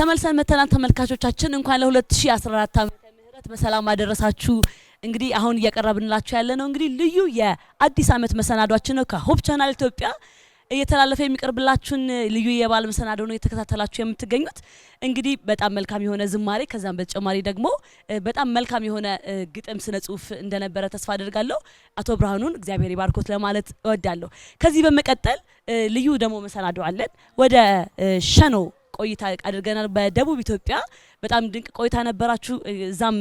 ተመልሰን መተናል ተመልካቾቻችን እንኳን ለ2014 ዓመተ ምህረት በሰላም አደረሳችሁ። እንግዲህ አሁን እያቀረብንላችሁ ያለ ነው እንግዲህ ልዩ የአዲስ ዓመት መሰናዷችን ነው ከሆፕ ቻናል ኢትዮጵያ እየተላለፈ የሚቀርብላችሁን ልዩ የበዓል መሰናዶ ነው እየተከታተላችሁ የምትገኙት። እንግዲህ በጣም መልካም የሆነ ዝማሬ ከዛም በተጨማሪ ደግሞ በጣም መልካም የሆነ ግጥም ስነ ጽሁፍ እንደነበረ ተስፋ አደርጋለሁ። አቶ ብርሃኑን እግዚአብሔር ይባርኮት ለማለት እወዳለሁ። ከዚህ በመቀጠል ልዩ ደግሞ መሰናዶ አለን። ወደ ሸኖ ቆይታ አድርገናል። በደቡብ ኢትዮጵያ በጣም ድንቅ ቆይታ ነበራችሁ። እዛም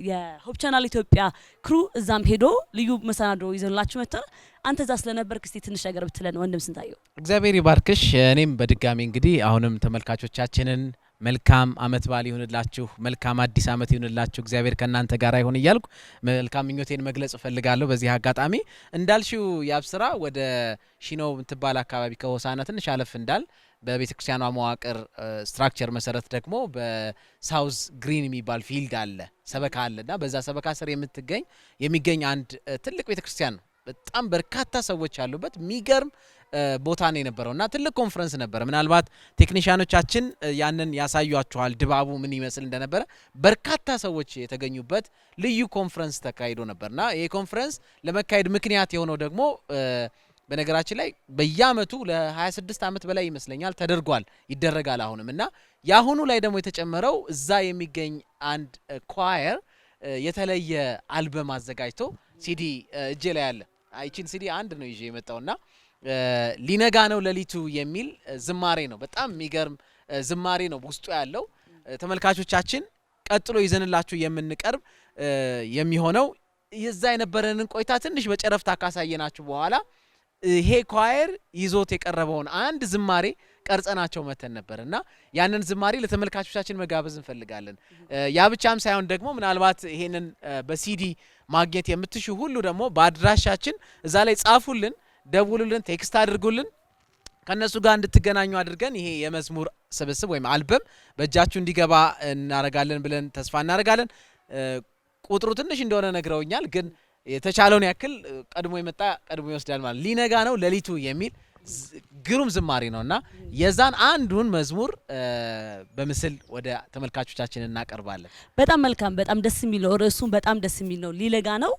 የሆፕ ቻናል ኢትዮጵያ ክሩ እዛም ሄዶ ልዩ መሰናዶ ይዘንላችሁ መጥተናል። አንተ እዛ ስለነበርክ እስቲ ትንሽ ነገር ብትለን ወንድም ስንታየው። እግዚአብሔር ይባርክሽ። እኔም በድጋሚ እንግዲህ አሁንም ተመልካቾቻችንን መልካም አመት በዓል ይሁንላችሁ፣ መልካም አዲስ አመት ይሁንላችሁ፣ እግዚአብሔር ከናንተ ጋር ይሁን እያልኩ መልካም ምኞቴን መግለጽ እፈልጋለሁ። በዚህ አጋጣሚ እንዳልሽው ያብስራ ወደ ሺኖ ምትባል አካባቢ ከሆሳና ትንሽ አለፍ እንዳል በቤተክርስቲያኗ መዋቅር ስትራክቸር መሰረት ደግሞ በሳውዝ ግሪን የሚባል ፊልድ አለ፣ ሰበካ አለና በዛ ሰበካ ስር የሚገኝ አንድ ትልቅ ቤተክርስቲያን ነው። በጣም በርካታ ሰዎች ያሉበት የሚገርም ቦታ ነው የነበረውና ትልቅ ኮንፈረንስ ነበር። ምናልባት ቴክኒሻኖቻችን ያንን ያሳዩአችኋል ድባቡ ምን ይመስል እንደነበረ። በርካታ ሰዎች የተገኙበት ልዩ ኮንፈረንስ ተካሂዶ ነበርና ይሄ ኮንፈረንስ ለመካሄድ ምክንያት የሆነው ደግሞ በነገራችን ላይ በየአመቱ ለ26 አመት በላይ ይመስለኛል ይደረጋል አሁንም እና ያሁኑ ላይ ደግሞ የተጨመረው እዛ የሚገኝ አንድ ኳየር የተለየ አልበም አዘጋጅቶ ሲዲ እጄ ላይ አለ። አይቺን ሲዲ አንድ ነው ይዤ የመጣውና ሊነጋ ነው ሌሊቱ የሚል ዝማሬ ነው። በጣም የሚገርም ዝማሬ ነው ውስጡ ያለው። ተመልካቾቻችን ቀጥሎ ይዘንላችሁ የምንቀርብ የሚሆነው የዛ የነበረንን ቆይታ ትንሽ በጨረፍታ ካሳየናችሁ በኋላ ይሄ ኳየር ይዞት የቀረበውን አንድ ዝማሬ ቀርጸናቸው መተን ነበርና ያንን ዝማሬ ለተመልካቾቻችን መጋበዝ እንፈልጋለን። ያ ብቻም ሳይሆን ደግሞ ምናልባት ይሄንን በሲዲ ማግኘት የምትሹ ሁሉ ደግሞ በአድራሻችን እዛ ላይ ጻፉልን፣ ደውሉልን፣ ቴክስት አድርጉልን። ከነሱ ጋር እንድትገናኙ አድርገን ይሄ የመዝሙር ስብስብ ወይም አልበም በእጃችሁ እንዲገባ እናረጋለን ብለን ተስፋ እናረጋለን። ቁጥሩ ትንሽ እንደሆነ ነግረውኛል፣ ግን የተቻለውን ያክል ቀድሞ ይመጣ ቀድሞ ይወስዳል ማለት ሊነጋ ነው ሌሊቱ የሚል ግሩም ዝማሬ ነውና የዛን አንዱን መዝሙር በምስል ወደ ተመልካቾቻችን እናቀርባለን። በጣም መልካም፣ በጣም ደስ የሚል ነው። ርዕሱም በጣም ደስ የሚል ነው። ሊነጋ ነው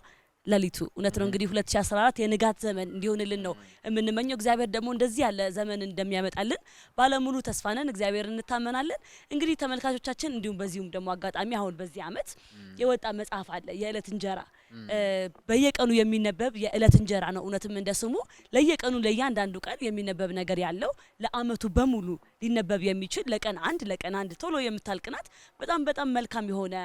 ሌሊቱ። እውነት ነው። እንግዲህ 2014 የንጋት ዘመን እንዲሆንልን ነው የምንመኘው። እግዚአብሔር ደግሞ እንደዚህ ያለ ዘመን እንደሚያመጣልን ባለሙሉ ተስፋ ነን። እግዚአብሔር እንታመናለን። እንግዲህ ተመልካቾቻችን እንዲሁም በዚሁም ደግሞ አጋጣሚ አሁን በዚህ አመት የወጣ መጽሐፍ አለ፣ የዕለት እንጀራ በየቀኑ የሚነበብ የዕለት እንጀራ ነው። እውነትም እንደስሙ ለየቀኑ ለእያንዳንዱ ቀን የሚነበብ ነገር ያለው ለአመቱ በሙሉ ሊነበብ የሚችል ለቀን አንድ ቶሎ የምታልቅናት በጣም መልካም የሆነ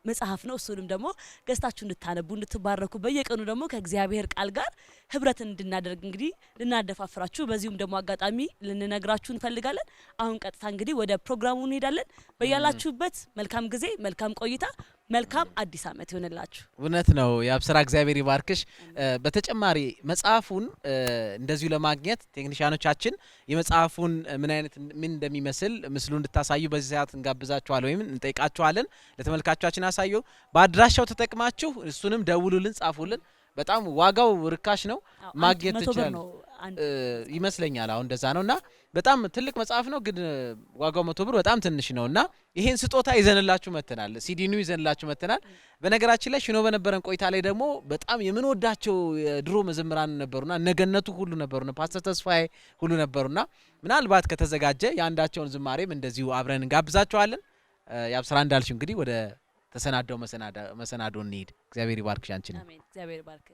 መጽሐፍ ነው። እሱንም ደግሞ ገዝታችሁ እንድታነቡ እንድትባረኩ በየቀኑ ደግሞ ከእግዚአብሔር ቃል ጋር ህብረትን እንድናደርግ እንግዲህ ልናደፋፍራችሁ በዚሁም ደግሞ አጋጣሚ ልንነግራችሁ እንፈልጋለን። አሁን ቀጥታ እንግዲህ ወደ ፕሮግራሙ እንሄዳለን። በያላችሁበት መልካም ጊዜ፣ መልካም ቆይታ፣ መልካም አዲስ አመት ይሆንላችሁ። እውነት ነው። ያብስራ እግዚአብሔር ይባርክሽ። በተጨማሪ መጽሐፉን እንደዚሁ ለማግኘት ቴክኒሻኖቻችን የመጽሐፉን ምን እንደሚመስል ምስሉ እንድታሳዩ በዚህ ሰዓት እንጋብዛችኋለን ወይም እንጠይቃችኋለን። ለተመልካቾቻችን አሳዩ። በአድራሻው ተጠቅማችሁ እሱንም ደውሉልን፣ ጻፉልን። በጣም ዋጋው ርካሽ ነው፣ ማግኘት ትችላላችሁ ይመስለኛል። አሁን እንደዛ ነውና በጣም ትልቅ መጽሐፍ ነው፣ ግን ዋጋው 100 ብር በጣም ትንሽ ነውና ይሄን ስጦታ ይዘንላችሁ መተናል። ሲዲኑ ይዘንላችሁ መተናል። በነገራችን ላይ ሽኖ በነበረን ቆይታ ላይ ደግሞ በጣም የምንወዳቸው ድሮ መዘምራን ነበሩና ነገነቱ ሁሉ ነበሩና ፓስተር ተስፋዬ ሁሉ ነበሩና ምናልባት ከተዘጋጀ ያንዳቸውን ዝማሬም እንደዚሁ አብረን እንጋብዛቸዋለን። ያብስራ እንዳልሽው እንግዲህ ወደ ተሰናደው መሰናዶ እንሂድ። እግዚአብሔር ይባርክሽ አንቺን። አሜን። እግዚአብሔር ይባርክ።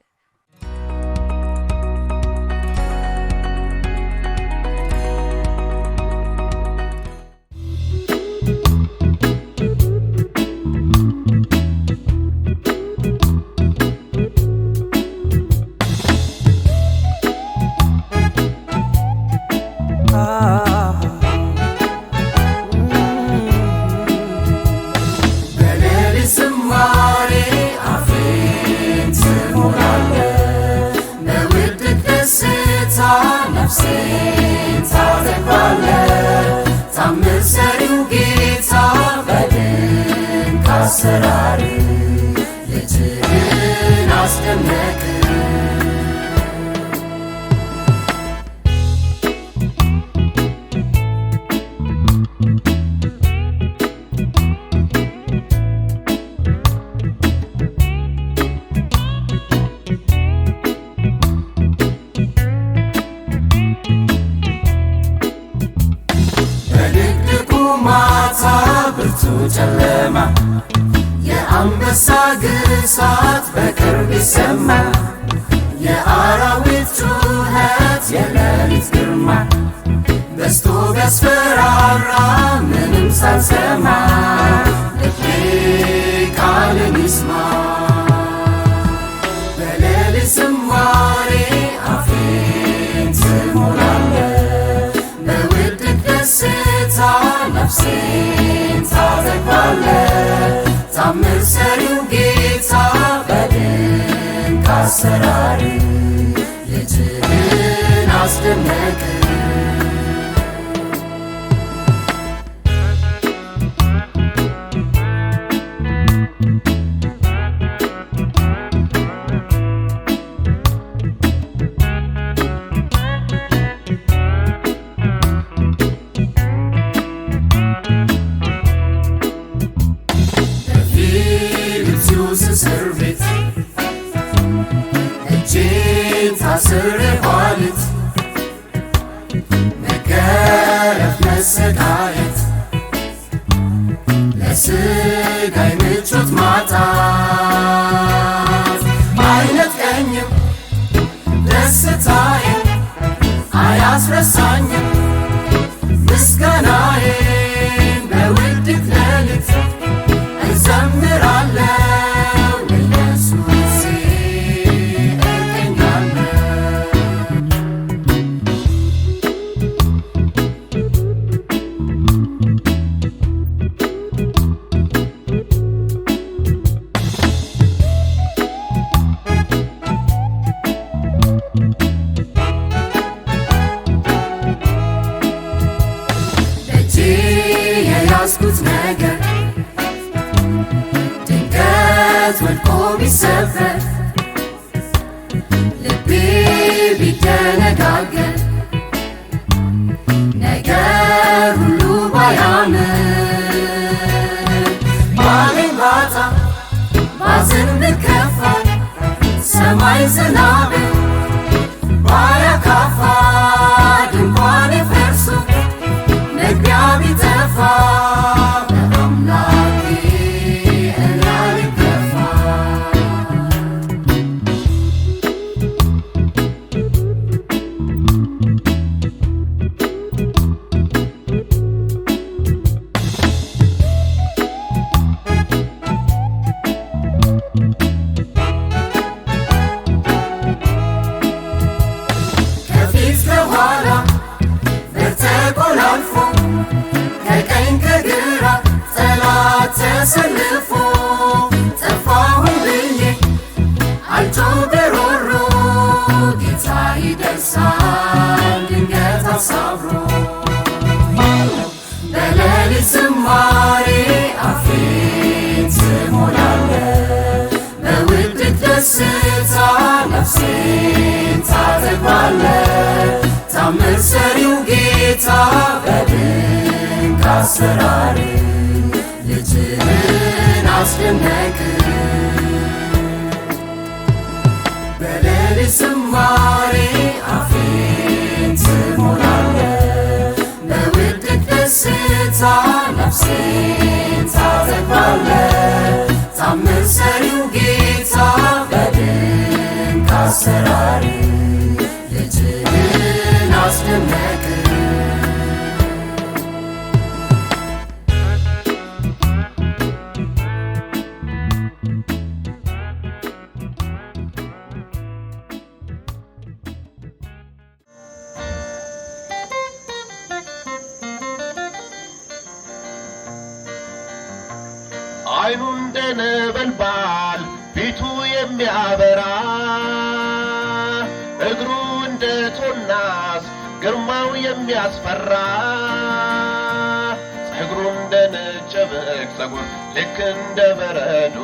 ሰራሪ ልጅን አስደነቅ ጨለማ የአንበሳ ግሳት በቅርብ ይሰማ የአራዊት ጩኸት የሌሊት ግርማ በስቶ ቢያስፈራራ ምንም ሳልሰማ ልቤ ቃልን ይስማ በሌሊት ዝማሬ አፌን ትሞላለህ በውድቅ ደስታ ነፍሴን ታጠግባለህ ታምር ሰሪው ጌታ በድንቅ አሰራር ልጅህን አስደነቅ እስር ቤት እጄን ታስሬ ኋሊት መገረፍ መሰቃየት ለሥጋዬ ምቾት ማጣት አይነጥቀኝም ደስታዬን አያስረሳኝም ምስጋናዬን በውድቅ ሌሊት እዘምራለሁ የያዝኩት ነገር ድንገት ወድቆ ቢሰበር ልቤ ቢደነጋገር ነገር ሁሉ ባያምር ባሌን ባጣ ባዝን ብከፋ ሰማይ ዝናብ ባያካፋ ድንኳኔ ፈርሶ መግቢያ ቢጠፋ በአምላኬ እኔ አልከፋ ከፊት ከኋላ በተቆላልፎ ከቀኝ ከግራ ጠላት ተሰልፎ ጠፋሁኝ ብዬ አልጮህ በሮሮ ጌታ ይደርሳል ድንገት አሳብሮ በሌሊት ዝማሬ አፌን ትሞላለህ በውድቅ ደስታ ነፍሴን ታጠግባለህ ታምር ሰሪው ጌታ በድንቅ አሰራር ልጅህን አስደነቅ በሌሊት ዝማሬ አፌን ትሞላለህ በውድቅ ደስታ ነፍሴን ታጠግባለህ ታምር ሰሪው ጌታ በድንቅ አሰራር ልጅህን አስደነቅ አይኑ እንደ ነበልባል ፊቱ የሚያበራ እግሩ እንደ ቶናስ ግርማው የሚያስፈራ ጸጉሩ እንደ ነጭ በግ ጸጉር ልክ እንደ በረዶ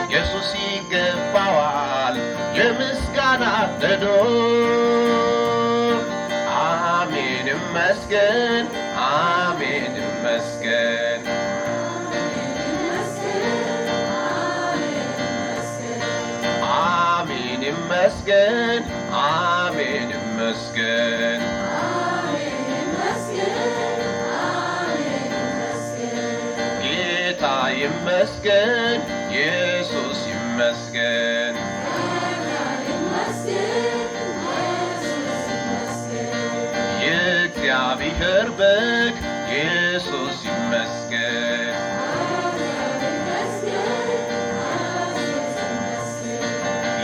ኢየሱስ ይገባዋል የምስጋና ነዶ አሜን ይመስገን አሜን ይመስገን አሜን ይመስገን አሜን ይመስገን ይመስገን ኢየሱስ ይመስገን የእግዚአብሔር በግ ኢየሱስ ይመስገን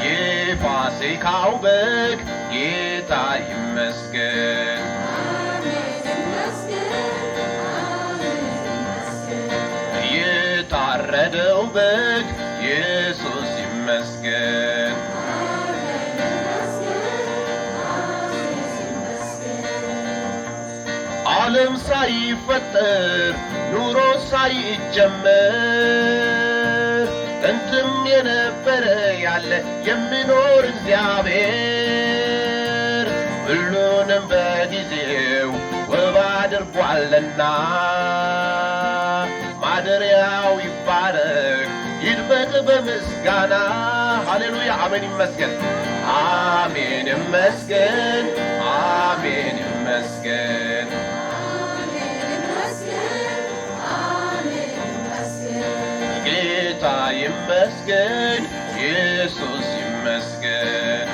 የፋሲካው በግ ጌታ ይመስገን የታረደው በግ ኢየሱስ ይመስገን ዓለም ሳይፈጠር ኑሮ ሳይጀመር እንትም የነበረ ያለ የሚኖር እግዚአብሔር ሁሉንም በጊዜው ውብ አድርጓልና ማደሪያው ይባረክ ይድመቅ በምስጋና ሃሌሉያ አሜን ይመስገን አሜን ይመስገን አሜን ይመስገን ጌታ ይመስገን ኢየሱስ ይመስገን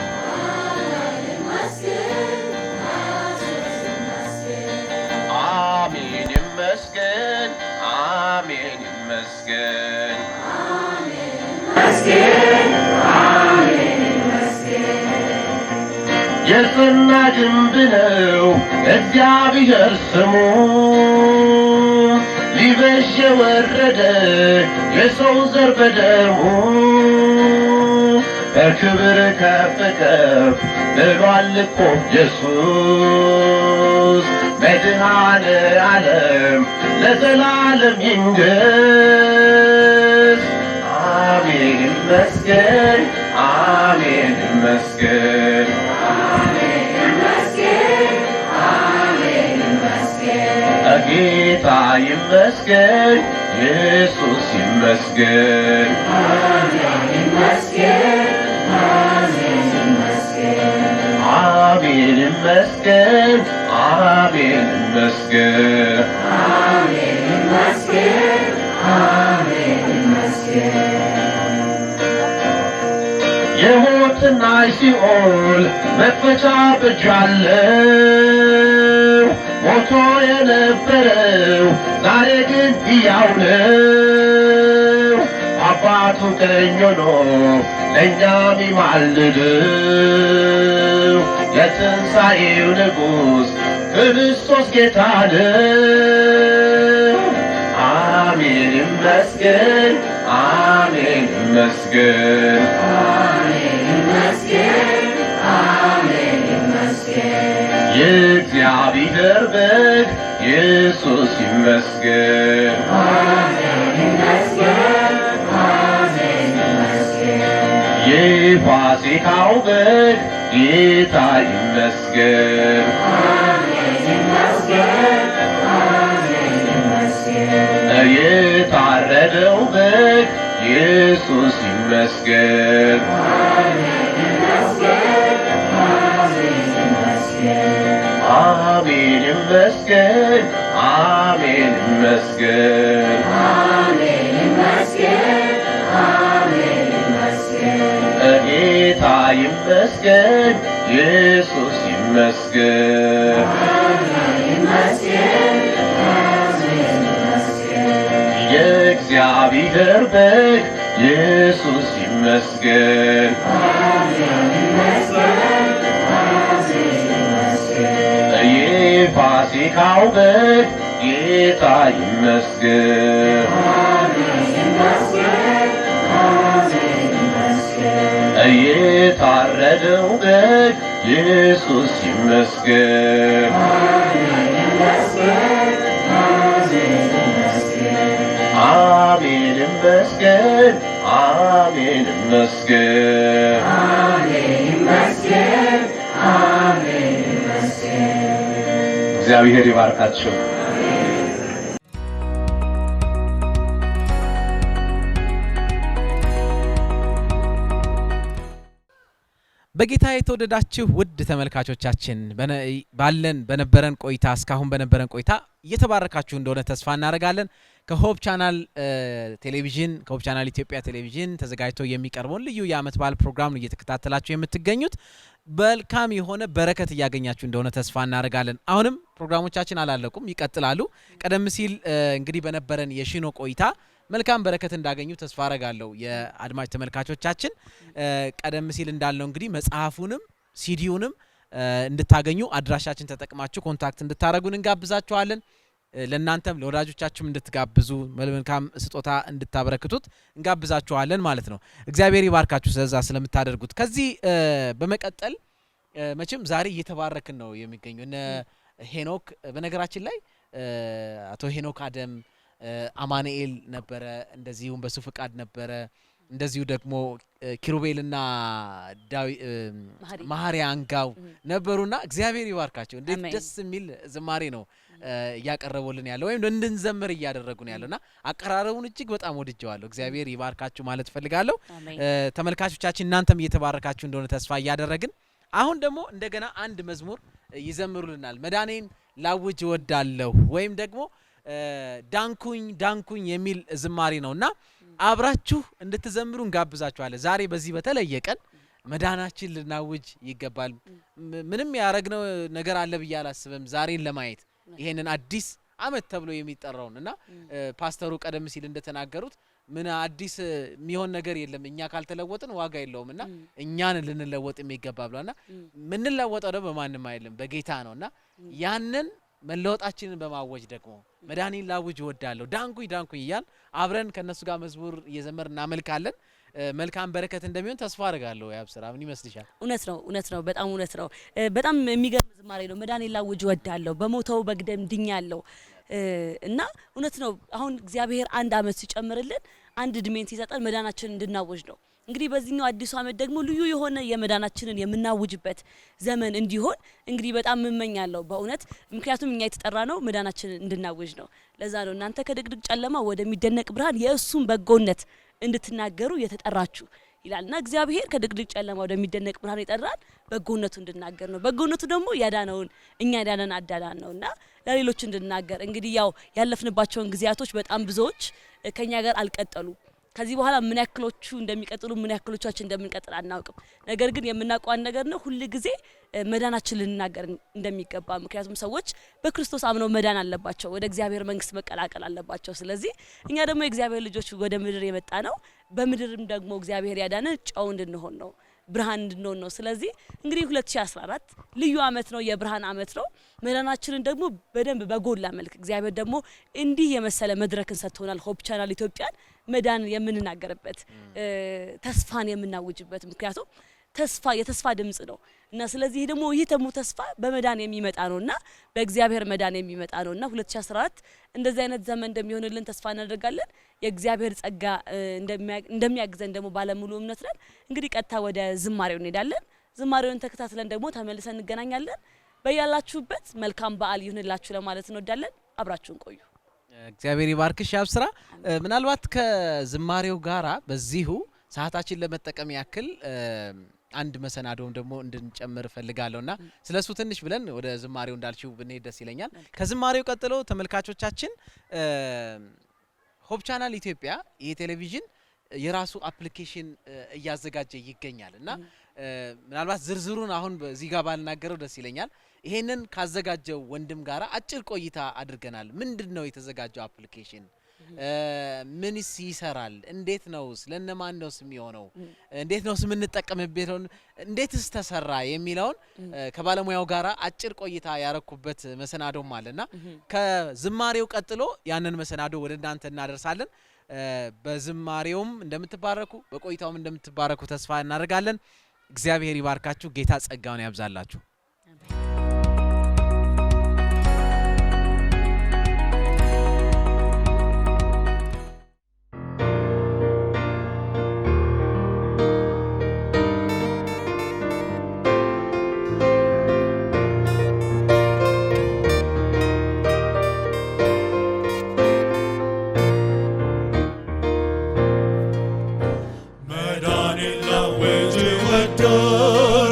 አሜን ይመስገን አሜን ይመስገን የጽና ግንብ ነው እግዚአብሔር ስሙ ሊበሽ የወረደ የሰው ዘር በደሙ በክብር ከፍ ከፍ ብሏል እኮ ኢየሱስ መድኃኔ ዓለም ለዘላለም ይንገስ አሜን ይመስገን አሜን ይመስገን ጌታ ይመስገን ኢየሱስ ይመስገን አሜን ይመስገን አሜን ይመስገን የሞትና ሲኦል መክፈቻ በእጁ አለው ሞቶ የነበረው ዛሬ ግን ሕያው ነው አባቱ ቀኝ ሆኖ ለእኛ የሚማልደው የትንሣኤው ንጉሥ ክርስቶስ ጌታ ነው አሜን ይመስገን አሜን ይመስገን የእግዚአብሔር በግ ኢየሱስ ይመስገን የፋሲካው በግ ጌታ ይመስገን የታረደው በግ ኢየሱስ ይመስገን አሜን ይመስገን አሜን ይመስገን ጌታ ይመስገን ኢየሱስ ይመስገን የእግዚአብሔር በግ ኢየሱስ ይመስገን የፋሲካው በግ ጌታ ይመስገን የታረደው በግ ኢየሱስ ይመስገን አሜን ይመስገን አሜን ይመስገን እግዚአብሔር ይባርካችሁ በጌታ የተወደዳችሁ ውድ ተመልካቾቻችን በነበረን ቆይታ እስካሁን በነበረን ቆይታ እየተባረካችሁ እንደሆነ ተስፋ እናደርጋለን። ከሆፕ ቻናል ቴሌቪዥን ከሆፕ ቻናል ኢትዮጵያ ቴሌቪዥን ተዘጋጅቶ የሚቀርበውን ልዩ የዓመት በዓል ፕሮግራም ነው እየተከታተላችሁ የምትገኙት። በልካም የሆነ በረከት እያገኛችሁ እንደሆነ ተስፋ እናደርጋለን። አሁንም ፕሮግራሞቻችን አላለቁም፣ ይቀጥላሉ። ቀደም ሲል እንግዲህ በነበረን የሽኖ ቆይታ መልካም በረከት እንዳገኙ ተስፋ አረጋለሁ የአድማጭ ተመልካቾቻችን። ቀደም ሲል እንዳልነው እንግዲህ መጽሐፉንም ሲዲውንም እንድታገኙ አድራሻችን ተጠቅማችሁ ኮንታክት እንድታረጉን እንጋብዛችኋለን። ለእናንተም ለወዳጆቻችሁም እንድትጋብዙ መልካም ስጦታ እንድታበረክቱት እንጋብዛችኋለን ማለት ነው። እግዚአብሔር ይባርካችሁ ስለዛ ስለምታደርጉት። ከዚህ በመቀጠል መቼም ዛሬ እየተባረክን ነው የሚገኘው እነ ሄኖክ። በነገራችን ላይ አቶ ሄኖክ አደም አማኑኤል ነበረ፣ እንደዚሁም በሱ ፍቃድ ነበረ፣ እንደዚሁ ደግሞ ኪሩቤልና ማህሪያ አንጋው ነበሩና እግዚአብሔር ይባርካቸው። እንዴት ደስ የሚል ዝማሬ ነው እያቀረቡልን ያለው ወይም እንድንዘምር እያደረጉን ያለውና አቀራረቡን እጅግ በጣም ወድጀዋለሁ። እግዚአብሔር ይባርካችሁ ማለት ፈልጋለሁ። ተመልካቾቻችን እናንተም እየተባረካችሁ እንደሆነ ተስፋ እያደረግን አሁን ደግሞ እንደገና አንድ መዝሙር ይዘምሩልናል። መዳኔን ላውጅ እወዳለሁ ወይም ደግሞ ዳንኩኝ ዳንኩኝ የሚል ዝማሬ ነውና አብራችሁ እንድትዘምሩ እንጋብዛችኋለን። ዛሬ በዚህ በተለየ ቀን መዳናችን ልናውጅ ይገባል። ምንም ያረግነው ነገር አለ ብዬ አላስብም ዛሬን ለማየት ይሄንን አዲስ አመት ተብሎ የሚጠራውና ፓስተሩ ቀደም ሲል እንደተናገሩት ምን አዲስ የሚሆን ነገር የለም እኛ ካልተለወጥን ዋጋ የለውምና እኛን ልንለወጥ የሚገባ ብሏልና ምን ለወጠው ደግሞ በማንም አይደለም በጌታ ነውና ያንን መለወጣችንን በማወጅ ደግሞ መዳኔን ላውጅ እወዳለሁ ዳንኩኝ ዳንኩኝ ይያል አብረን ከነሱ ጋር መዝሙር እየዘመርን እናመልካለን። መልካም በረከት እንደሚሆን ተስፋ አደርጋለሁ። ያብስራ ምን ይመስልሻል? እውነት ነው በጣም እውነት ነው። በጣም የሚገርም ዝማሬ ነው። መዳኔን ላውጅ እወዳለሁ በሞተው በግደም ድኛለሁ እና እውነት ነው። አሁን እግዚአብሔር አንድ አመት ሲጨምርልን አንድ እድሜን ሲሰጠን መዳናችንን እንድናውጅ ነው። እንግዲህ በዚህኛው አዲሱ አመት ደግሞ ልዩ የሆነ የመዳናችንን የምናውጅበት ዘመን እንዲሆን እንግዲህ በጣም እመኛለሁ በእውነት። ምክንያቱም እኛ የተጠራ ነው መዳናችንን እንድናውጅ ነው። ለዛ ነው እናንተ ከድቅድቅ ጨለማ ወደሚደነቅ ብርሃን የእሱን በጎነት እንድትናገሩ የተጠራችሁ ይላልና እግዚአብሔር ከድቅድቅ ጨለማ ወደሚደነቅ ብርሃን የጠራን በጎነቱ እንድናገር ነው። በጎነቱ ደግሞ ያዳነውን እኛ ያዳነን አዳዳን ነውና ለሌሎች እንድናገር። እንግዲህ ያው ያለፍንባቸውን ጊዜያቶች በጣም ብዙዎች ከኛ ጋር አልቀጠሉ። ከዚህ በኋላ ምን ያክሎቹ እንደሚቀጥሉ ምን ያክሎቻችን እንደምንቀጥል አናውቅም። ነገር ግን የምናውቀው ነገር ነው ሁሉ ጊዜ መዳናችን ልንናገር እንደሚገባ። ምክንያቱም ሰዎች በክርስቶስ አምነው መዳን አለባቸው፣ ወደ እግዚአብሔር መንግስት መቀላቀል አለባቸው። ስለዚህ እኛ ደግሞ የእግዚአብሔር ልጆች ወደ ምድር የመጣ ነው፣ በምድርም ደግሞ እግዚአብሔር ያዳነን ጨው እንድንሆን ነው፣ ብርሃን እንድንሆን ነው። ስለዚህ እንግዲህ 2014 ልዩ አመት ነው፣ የብርሃን አመት ነው። መዳናችንን ደግሞ በደንብ በጎላ መልክ እግዚአብሔር ደግሞ እንዲህ የመሰለ መድረክን ሰጥቶናል። ሆፕ ቻናል ኢትዮጵያን መዳን የምንናገርበት ተስፋን የምናውጅበት፣ ምክንያቱም ተስፋ የተስፋ ድምጽ ነው እና ስለዚህ ደግሞ ይህ ደግሞ ተስፋ በመዳን የሚመጣ ነውና በእግዚአብሔር መዳን የሚመጣ ነውና 2014 እንደዚህ አይነት ዘመን እንደሚሆንልን ተስፋ እናደርጋለን። የእግዚአብሔር ጸጋ እንደሚያግዘን ደግሞ ባለሙሉ እምነት ነን። እንግዲህ ቀጥታ ወደ ዝማሬው እንሄዳለን። ዝማሬውን ተከታትለን ደግሞ ተመልሰን እንገናኛለን። በያላችሁበት መልካም በዓል ይሁንላችሁ ለማለት እንወዳለን። አብራችሁን ቆዩ። እግዚአብሔር ይባርክሽ ያብስራ። ምናልባት ከዝማሬው ጋራ በዚሁ ሰዓታችን ለመጠቀም ያክል አንድ መሰናዶም ደግሞ እንድንጨምር ፈልጋለሁና ስለሱ ትንሽ ብለን ወደ ዝማሬው እንዳልሽው ብንሄድ ደስ ይለኛል። ከዝማሬው ቀጥሎ ተመልካቾቻችን ሆፕ ቻናል ኢትዮጵያ የቴሌቪዥን የራሱ አፕሊኬሽን እያዘጋጀ ይገኛልና ምናልባት ዝርዝሩን አሁን በዚህ ጋር ባልናገረው ደስ ይለኛል። ይሄንን ካዘጋጀው ወንድም ጋራ አጭር ቆይታ አድርገናል። ምንድነው የተዘጋጀው አፕሊኬሽን? ምንስ ይሰራል? እንዴት ነው ለነማን ነው የሚሆነው? እንዴት ነው የምንጠቀምበት? እንዴትስ ተሰራ የሚለውን ከባለሙያው ጋራ አጭር ቆይታ ያረኩበት መሰናዶም አለና ከዝማሬው ቀጥሎ ያንን መሰናዶ ወደ እናንተ እናደርሳለን። በዝማሬውም እንደምትባረኩ በቆይታውም እንደምትባረኩ ተስፋ እናደርጋለን። እግዚአብሔር ይባርካችሁ። ጌታ ጸጋውን ያብዛላችሁ። Done.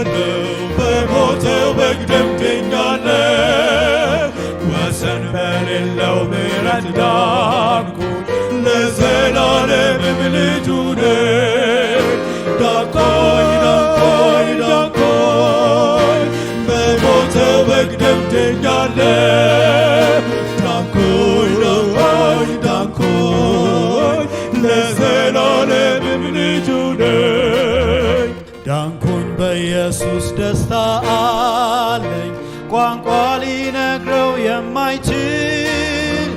ኃጢአት ዳንኩኝ ለዘላለምም ልጁ ነኝ ዳንኩኝ ዳንኩኝ ዳንኩኝ በሞተው በግ ደም ድኛለሁ ዳንኩኝ ዳንኩኝ ዳንኩኝ ለዘላለምም ልጁ ነኝ ዳንኩኝ በኢየሱስ ደስታ አለኝ ቋንቋ ሊነግረው የማይችል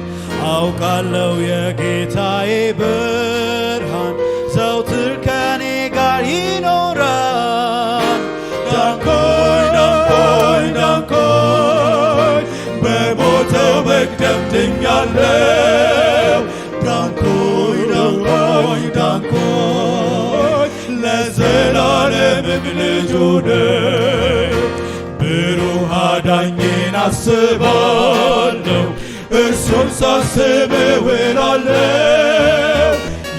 አውቃለሁ የጌታዬ ብርሃን ዘውትር ከኔ ጋር ይኖራል ዳንኩኝ ዳንኩኝ ዳንኩኝ በሞተው በግ ደም ድኛለሁ ዳንኩኝ ዳንኩኝ ዳንኩኝ ለዘላለምም ልጁ ነኝ ብሩህ አዳኜን አስባለሁ እርሱን ሳስብ እውላለሁ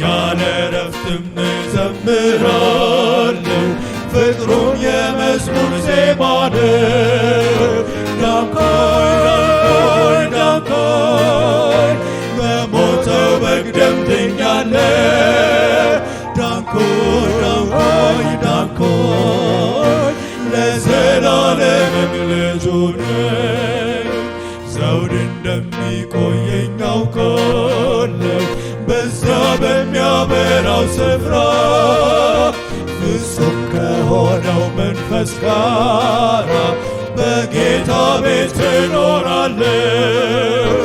ያለ እረፍትም እዘምራለሁ ፍቅሩን የመዝሙር ዜማ ነው ዳንኩኝ ዳንኩኝ ዳንኩኝ በሞተው በግ ደም ድኛለሁ ዳንኩኝ ዳንኩኝ ዳንኩኝ ለዘላለምም ልጁ ነኝ ዘውድ እንደሚቆየኝ አውቃለሁ በዛ በሚያበራው ስፍራ ፍጹም ከሆነው መንፈስ ጋር በጌታ ቤት እኖራለሁ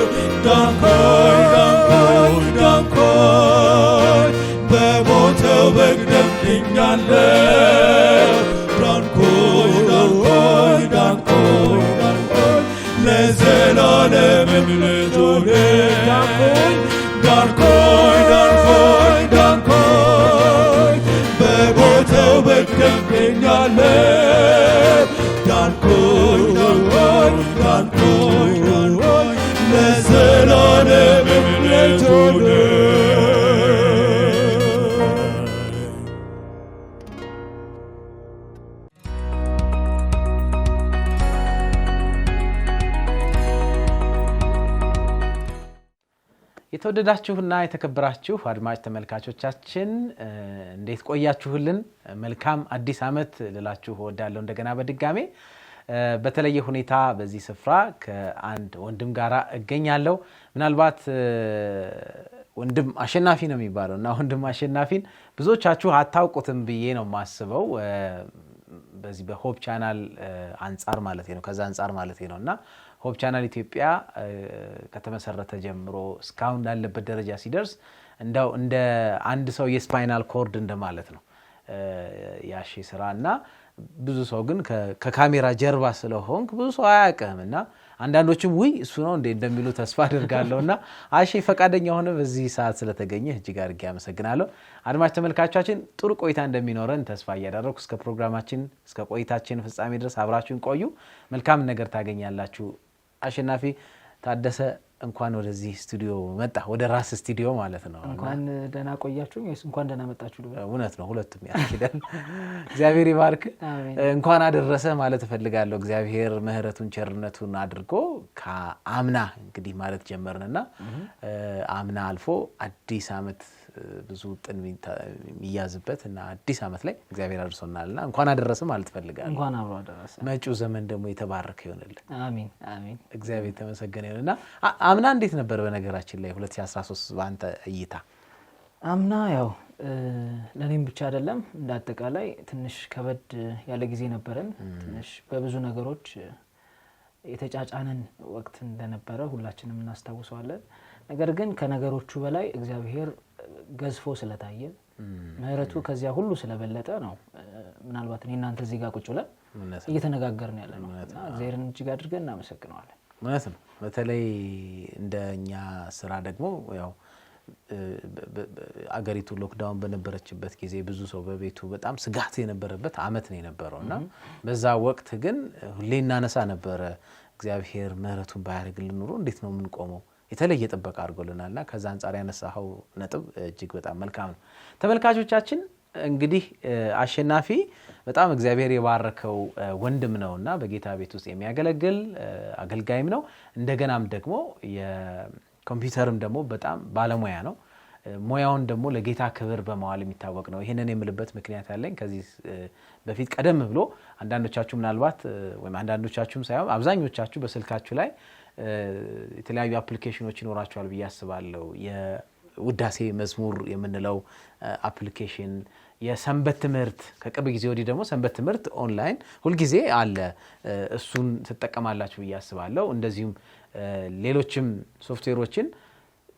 ዳንኩኝ ዳንኩኝ ዳንኩኝ በሞተው በግ ደም ድኛለሁ ዳንኩኝ ዳንኩኝ ዳንኩኝ ዳንኩኝ ለዘላለምም ልጁ ነኝ ዳንኩኝ ዳንኩኝ ዳንኩኝ ዳንኩኝ በሞተው በግ ደም ድኛለሁ ዳንኩኝ ዳንኩኝ ዳንኩኝ ዳንኩኝ ለዘላለምም ልጁ ነኝ የተወደዳችሁና የተከበራችሁ አድማጭ ተመልካቾቻችን እንዴት ቆያችሁልን? መልካም አዲስ ዓመት ልላችሁ እወዳለሁ። እንደገና በድጋሜ በተለየ ሁኔታ በዚህ ስፍራ ከአንድ ወንድም ጋራ እገኛለሁ። ምናልባት ወንድም አሸናፊ ነው የሚባለው እና ወንድም አሸናፊን ብዙዎቻችሁ አታውቁትም ብዬ ነው የማስበው በዚህ በሆፕ ቻናል አንጻር ማለት ነው ከዛ አንጻር ማለት ነውና ሆፕ ቻናል ኢትዮጵያ ከተመሰረተ ጀምሮ እስካሁን ላለበት ደረጃ ሲደርስ እንደው እንደ አንድ ሰው የስፓይናል ኮርድ እንደማለት ነው ያሺ ስራና ብዙ ሰው ግን ከካሜራ ጀርባ ስለሆንክ ብዙ ሰው አያውቅምና አንዳንዶችም ውይ እሱ ነው እንደሚሉ ተስፋ አደርጋለሁና አሺ ፈቃደኛ ሆነ በዚህ ሰዓት ስለተገኘ እጅግ አድርጌ አመሰግናለሁ። አድማጭ ተመልካቾቻችን ጥሩ ቆይታ እንደሚኖረን ተስፋ እያደረኩ እስከ ፕሮግራማችን እስከ ቆይታችን ፍጻሜ ድረስ አብራችሁን ቆዩ። መልካም ነገር ታገኛላችሁ። አሸናፊ ታደሰ እንኳን ወደዚህ ስቱዲዮ መጣ ወደ ራስ ስቱዲዮ ማለት ነው። እንኳን ደህና ቆያችሁ ወይስ እንኳን ደህና መጣችሁ? እውነት ነው ሁለቱም ያስችላል። እግዚአብሔር ይባርክ። እንኳን አደረሰ ማለት እፈልጋለሁ። እግዚአብሔር ምህረቱን ቸርነቱን አድርጎ ከአምና እንግዲህ ማለት ጀመርንና አምና አልፎ አዲስ ዓመት ብዙ ጥን የሚያዝበት እና አዲስ ዓመት ላይ እግዚአብሔር አድርሶናልና እንኳን አደረሰ ማለት እፈልጋለሁ። እንኳን አብሮ አደረሰ። መጪው ዘመን ደግሞ የተባረከ ይሁንልን። አሜን አሜን። እግዚአብሔር ተመሰገነ ይሁንና አምና እንዴት ነበር? በነገራችን ላይ 2013 በአንተ እይታ አምና ያው ለኔም ብቻ አይደለም እንዳጠቃላይ ትንሽ ከበድ ያለ ጊዜ ነበረን። ትንሽ በብዙ ነገሮች የተጫጫነን ወቅት እንደነበረ ሁላችንም እናስታውሰዋለን። ነገር ግን ከነገሮቹ በላይ እግዚአብሔር ገዝፎ ስለታየ ምህረቱ ከዚያ ሁሉ ስለበለጠ ነው ምናልባት እናንተ እዚህ ጋር ቁጭ ብለን እየተነጋገርን ያለነው። እግዚአብሔርን እጅግ አድርገን እናመሰግናለን። ማለት ነው። በተለይ እንደኛ ስራ ደግሞ ያው አገሪቱ ሎክዳውን በነበረችበት ጊዜ ብዙ ሰው በቤቱ በጣም ስጋት የነበረበት አመት ነው የነበረውና በዛ ወቅት ግን ሁሌ እናነሳ ነበር እግዚአብሔር ምህረቱን ባያደርግልን ኑሮ እንዴት ነው ምን ቆመው የተለየ ጥበቃ አድርጎልናልና ከዛ አንፃር ያነሳው ነጥብ እጅግ በጣም መልካም ነው። ተመልካቾቻችን እንግዲህ አሸናፊ በጣም እግዚአብሔር የባረከው ወንድም ነውና በጌታ ቤት ውስጥ የሚያገለግል አገልጋይም ነው። እንደገናም ደግሞ ኮምፒውተርም ደግሞ በጣም ባለሙያ ነው። ሙያውን ደግሞ ለጌታ ክብር በመዋል የሚታወቅ ነው። ይሄንን የምልበት ምክንያት ያለኝ ከዚህ በፊት ቀደም ብሎ አንዳንዶቻችሁ ምናልባት ወይም አንዳንዶቻችሁም ሳይሆን አብዛኞቻችሁ በስልካችሁ ላይ የተለያዩ አፕሊኬሽኖች ይኖራቸዋል ብዬ አስባለሁ። የውዳሴ መዝሙር የምንለው አፕሊኬሽን፣ የሰንበት ትምህርት ከቅርብ ጊዜ ወዲህ ደግሞ ሰንበት ትምህርት ኦንላይን ሁልጊዜ አለ። እሱን ትጠቀማላችሁ ብዬ አስባለሁ። እንደዚሁም ሌሎችም ሶፍትዌሮችን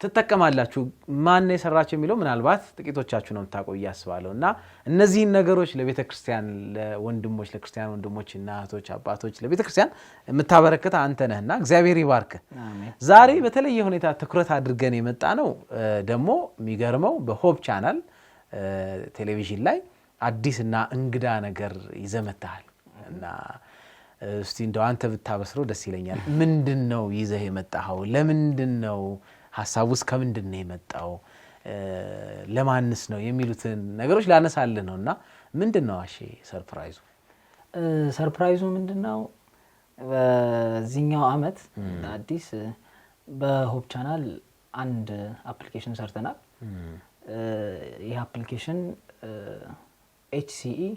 ትጠቀማላችሁ። ማን የሰራቸው የሚለው ምናልባት ጥቂቶቻችሁ ነው የምታውቁ ብዬ አስባለሁ። እና እነዚህን ነገሮች ለቤተ ክርስቲያን ለወንድሞች ለክርስቲያን ወንድሞች እና እህቶች አባቶች ለቤተ ክርስቲያን የምታበረክተ አንተ ነህና እግዚአብሔር ይባርክ። ዛሬ በተለየ ሁኔታ ትኩረት አድርገን የመጣ ነው ደግሞ የሚገርመው በሆፕ ቻናል ቴሌቪዥን ላይ አዲስና እንግዳ ነገር ይዘመታል እና እስቲ እንደው አንተ ብታበስረው ደስ ይለኛል። ምንድነው ይዘህ የመጣኸው? ለምንድነው ሐሳቡስ ከምንድነው የመጣው? ለማንስ ነው የሚሉትን ነገሮች ላነሳልህ ነውና ምንድነው አሺ ሰርፕራይዙ? ሰርፕራይዙ ምንድነው? በዚህኛው አመት አዲስ በሆፕ ቻናል አንድ አፕሊኬሽን ሰርተናል። ይህ አፕሊኬሽን HCE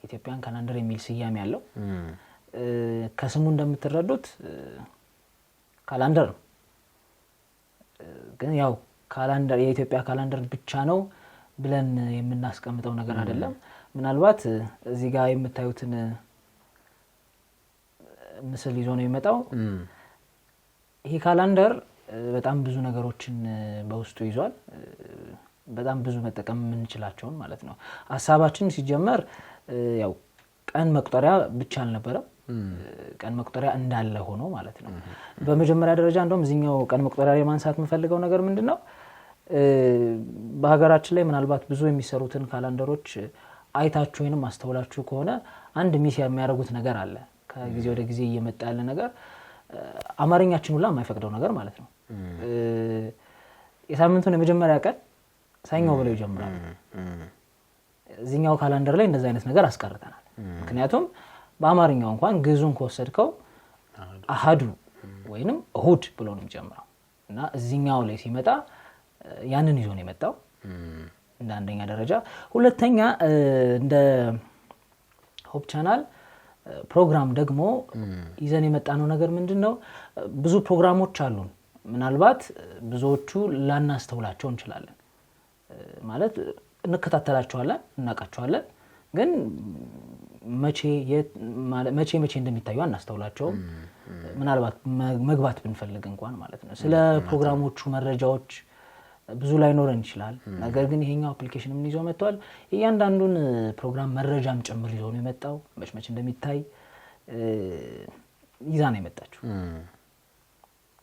ኢትዮጵያን ካላንደር የሚል ስያሜ ያለው ከስሙ እንደምትረዱት ካላንደር ነው። ግን ያው ካላንደር የኢትዮጵያ ካላንደር ብቻ ነው ብለን የምናስቀምጠው ነገር አይደለም። ምናልባት እዚህ ጋር የምታዩትን ምስል ይዞ ነው የሚመጣው። ይሄ ካላንደር በጣም ብዙ ነገሮችን በውስጡ ይዟል። በጣም ብዙ መጠቀም የምንችላቸውን ማለት ነው። ሐሳባችን ሲጀመር ያው ቀን መቁጠሪያ ብቻ አልነበረም። ቀን መቁጠሪያ እንዳለ ሆኖ ማለት ነው። በመጀመሪያ ደረጃ እንደውም እዚህኛው ቀን መቁጠሪያ ላይ ማንሳት የምፈልገው ነገር ምንድነው? በሀገራችን ላይ ምናልባት ብዙ የሚሰሩትን ካላንደሮች አይታችሁ ወይንም አስተውላችሁ ከሆነ አንድ ሚስ የሚያደርጉት ነገር አለ። ከጊዜ ወደ ጊዜ እየመጣ ያለ ነገር አማርኛችን ሁላ የማይፈቅደው ነገር ማለት ነው። የሳምንቱን የመጀመሪያ ቀን ሰኞ ብለው ይጀምራሉ። እዚህኛው ካላንደር ላይ እንደዛ አይነት ነገር አስቀርተናል። ምክንያቱም በአማርኛው እንኳን ግዙን ከወሰድከው አሃዱ ወይንም እሁድ ብሎ ነው የሚጀምረው እና እዚህኛው ላይ ሲመጣ ያንን ይዞ ነው የመጣው እንደ አንደኛ ደረጃ። ሁለተኛ እንደ ሆፕ ቻናል ፕሮግራም ደግሞ ይዘን የመጣነው ነገር ምንድነው? ብዙ ፕሮግራሞች አሉን። ምናልባት ብዙዎቹ ላናስተውላቸው እንችላለን። ማለት እንከታተላቸዋለን፣ እናውቃቸዋለን፣ ግን መቼ እንደሚታዩ አናስተውላቸውም። ምናልባት መግባት ብንፈልግ እንኳን ማለት ነው። ስለ ፕሮግራሞቹ መረጃዎች ብዙ ላይኖረን ይችላል። ነገር ግን ይሄኛው አፕሊኬሽን ምን ይዞ መጥቷል? እያንዳንዱን ፕሮግራም መረጃም ጭምር ይዞ ነው የመጣው። መች እንደሚታይ ይዛ ነው የመጣችው።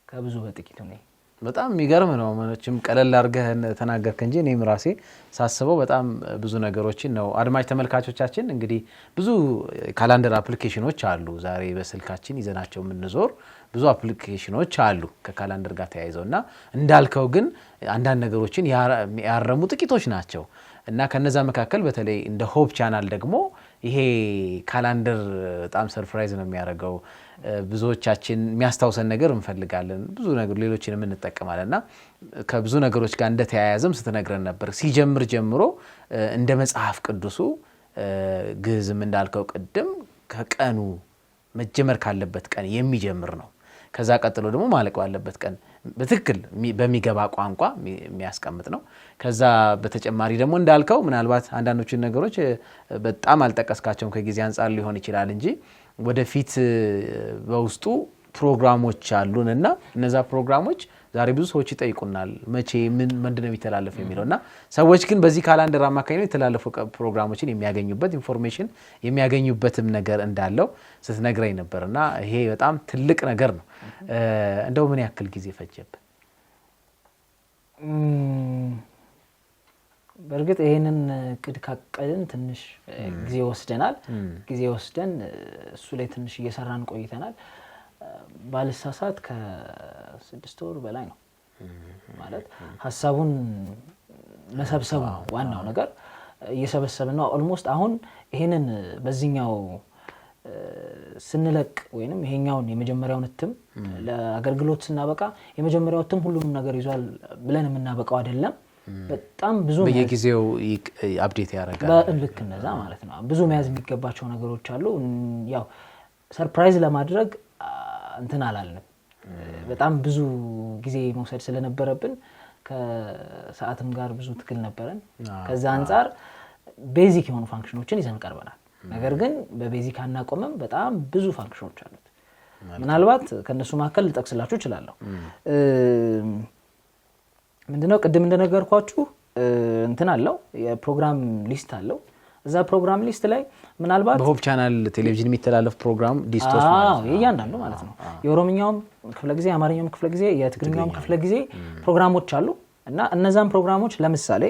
ከብዙ በጥቂቱ ነው። በጣም የሚገርም ነው። ማለትም ቀለል አድርገህ ተናገርክ እንጂ እኔም ራሴ ሳስበው በጣም ብዙ ነገሮችን ነው። አድማጭ ተመልካቾቻችን እንግዲህ ብዙ ካላንደር አፕሊኬሽኖች አሉ። ዛሬ በስልካችን ይዘናቸው የምንዞር ብዙ አፕሊኬሽኖች አሉ ከካላንደር ጋር ተያይዘውና እንዳልከው ግን አንዳንድ ነገሮችን ያረሙ ጥቂቶች ናቸው እና ከነዛ መካከል በተለይ እንደ ሆፕ ቻናል ደግሞ ይሄ ካላንደር በጣም ሰርፕራይዝ ነው የሚያደርገው። ብዙዎቻችን የሚያስታውሰን ነገር እንፈልጋለን፣ ብዙ ነገር ሌሎችንም እንጠቀማለንና ከብዙ ነገሮች ጋር እንደተያያዘም ስትነግረን ነበር። ሲጀምር ጀምሮ እንደ መጽሐፍ ቅዱሱ ግዕዝም እንዳልከው ቅድም ከቀኑ መጀመር ካለበት ቀን የሚጀምር ነው። ከዛ ቀጥሎ ደግሞ ማለቅ ባለበት ቀን በትክክል በሚገባ ቋንቋ የሚያስቀምጥ ነው። ከዛ በተጨማሪ ደግሞ እንዳልከው ምናልባት አንዳንዶችን ነገሮች በጣም አልጠቀስካቸውም ከጊዜ አንፃር ሊሆን ይችላል እንጂ ወደፊት በውስጡ ፕሮግራሞች አሉንና እነዛ ፕሮግራሞች ዛሬ ብዙ ሰዎች ይጠይቁናል መቼ ምንድነው የሚተላለፍ የሚለውና ሰዎች ግን በዚህ ካላንደር አማካኝነት የተላለፉ ፕሮግራሞችን የሚያገኙበት ኢንፎርሜሽን የሚያገኙበትም ነገር እንዳለው ስትነግረኝ ነበርና ይሄ በጣም ትልቅ ነገር ነው። እንደው ምን ያክል ጊዜ ፈጀብህ? በእርግጥ ይሄንን ቅድ ካቀድን ትንሽ ጊዜ ወስደናል። ጊዜ ወስደን እሱ ላይ ትንሽ እየሰራን ቆይተናል። ባልሳሳት ከ6 ወር በላይ ነው። ማለት ሐሳቡን መሰብሰብ ዋናው ነገር እየሰበሰብን ነው። ኦልሞስት አሁን ይሄንን በዚህኛው ስንለቅ ወይንም ይሄኛውን የመጀመሪያውን እትም ለአገልግሎት ስናበቃ የመጀመሪያው እትም ሁሉም ነገር ይዟል ብለን የምናበቃው አይደለም። በጣም ብዙ በየጊዜው አፕዴት ያደርጋል። በልክ እንደዛ ማለት ነው። ብዙ መያዝ የሚገባቸው ነገሮች አሉ። ያው ሰርፕራይዝ ለማድረግ እንትን አላለም። በጣም ብዙ ጊዜ መውሰድ ስለነበረብን ከሰዓትም ጋር ብዙ ትግል ነበረን። ከዛ አንፃር ቤዚክ የሆኑ ፋንክሽኖችን ይዘን ቀርበናል። ነገር ግን በቤዚክ አናቆምም። በጣም ብዙ ፋንክሽኖች አሉት። ምናልባት ከነሱ መካከል ልጠቅስላችሁ እችላለሁ። ምንድነው ቅድም እንደነገርኳችሁ እንትን አለው የፕሮግራም ሊስት አለው። እዛ ፕሮግራም ሊስት ላይ ምናልባት በሆፕ ቻናል ቴሌቪዥን የሚተላለፍ ፕሮግራም ሊስቶች ማለት ነው። እያንዳንዱ ማለት ነው። የኦሮምኛውም ክፍለ ጊዜ፣ የአማርኛውም ክፍለ ጊዜ፣ የትግርኛውም ክፍለ ጊዜ ፕሮግራሞች አሉ እና እነዛን ፕሮግራሞች ለምሳሌ